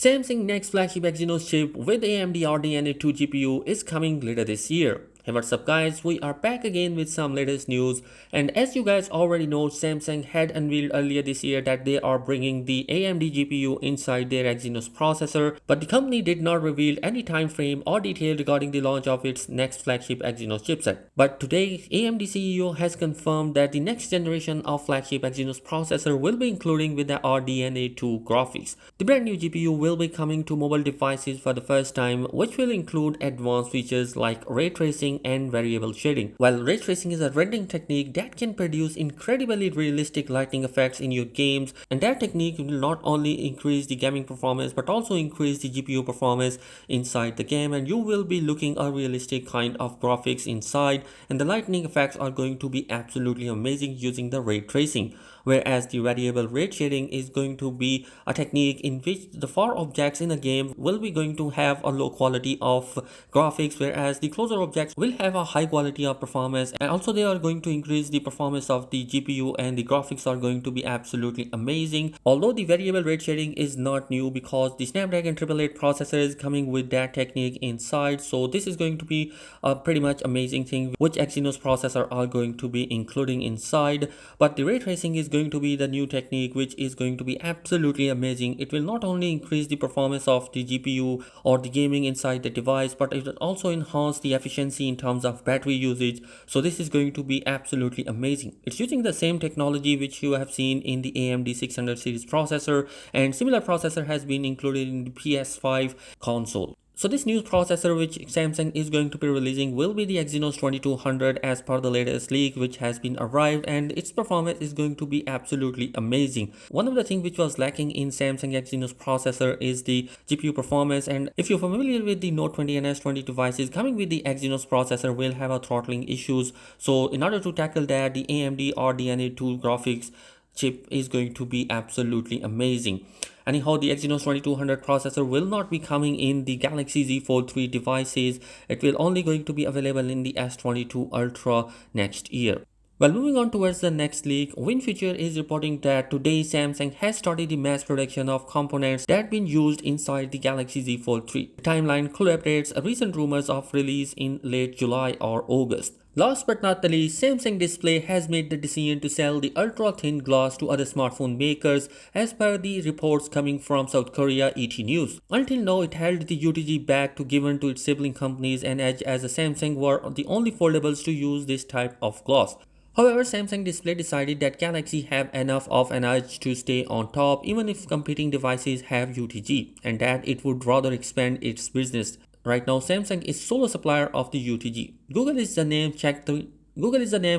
Samsung next flagship Exynos chip with AMD RDNA 2 GPU is coming later this year. Hey, what's up guys, we are back again with some latest news, and as you guys already know, Samsung had unveiled earlier this year that they are bringing the AMD GPU inside their Exynos processor, but the company did not reveal any time frame or detail regarding the launch of its next flagship Exynos chipset. But today, AMD CEO has confirmed that the next generation of flagship Exynos processor will be including with the RDNA 2 graphics. The brand new GPU will be coming to mobile devices for the first time, which will include advanced features like ray tracing and variable shading. While ray tracing is a rendering technique that can produce incredibly realistic lighting effects in your games, and that technique will not only increase the gaming performance but also increase the GPU performance inside the game, and you will be looking a realistic kind of graphics inside, and the lightning effects are going to be absolutely amazing using the ray tracing. Whereas the variable rate shading is going to be a technique in which the far objects in a game will be going to have a low quality of graphics, whereas the closer objects will have a high quality of performance, and also they are going to increase the performance of the GPU, and the graphics are going to be absolutely amazing. Although the variable rate shading is not new because the Snapdragon 888 processor is coming with that technique inside, so this is going to be a pretty much amazing thing which Exynos processor are going to be including inside. But the ray tracing is going to be the new technique which is going to be absolutely amazing. It will not only increase the performance of the GPU or the gaming inside the device, but it will also enhance the efficiency in terms of battery usage. So this is going to be absolutely amazing. It's using the same technology which you have seen in the AMD 600 series processor, and similar processor has been included in the PS5 console. So this new processor which Samsung is going to be releasing will be the Exynos 2200 as per the latest leak which has been arrived, and its performance is going to be absolutely amazing. One of the things which was lacking in Samsung Exynos processor is the GPU performance, and if you're familiar with the Note 20 and S20 devices coming with the Exynos processor will have a throttling issues. So in order to tackle that, the AMD RDNA 2 graphics chip is going to be absolutely amazing. Anyhow, the Exynos 2200 processor will not be coming in the Galaxy Z Fold 3 devices. It will only going to be available in the S22 Ultra next year. Well, moving on towards the next leak, WinFuture is reporting that today Samsung has started the mass production of components that have been used inside the Galaxy Z Fold 3. The timeline corroborates recent rumors of release in late July or August. Last but not the least, Samsung Display has made the decision to sell the ultra-thin glass to other smartphone makers as per the reports coming from South Korea ET News. Until now, it held the UTG back to given to its sibling companies, and Edge as a Samsung were the only foldables to use this type of glass. However, Samsung Display decided that Galaxy have enough of an edge to stay on top even if competing devices have UTG, and that it would rather expand its business. Right now, Samsung is sole supplier of the UTG. Google is the name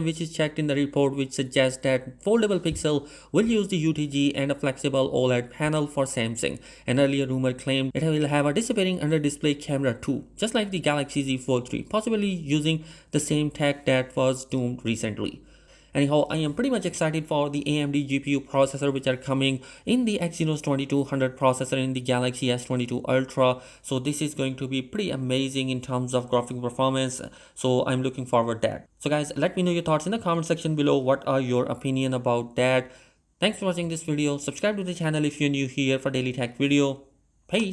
which is checked in the report, which suggests that Foldable Pixel will use the UTG and a flexible OLED panel for Samsung. An earlier rumor claimed it will have a dissipating under-display camera too, just like the Galaxy Z Fold 3, possibly using the same tech that was doomed recently. Anyhow, I am pretty much excited for the AMD GPU processor which are coming in the Exynos 2200 processor in the Galaxy S22 Ultra. So this is going to be pretty amazing in terms of graphic performance. So I'm looking forward to that. So guys, let me know your thoughts in the comment section below. What are your opinion about that? Thanks for watching this video. Subscribe to the channel if you're new here for daily tech video. Peace.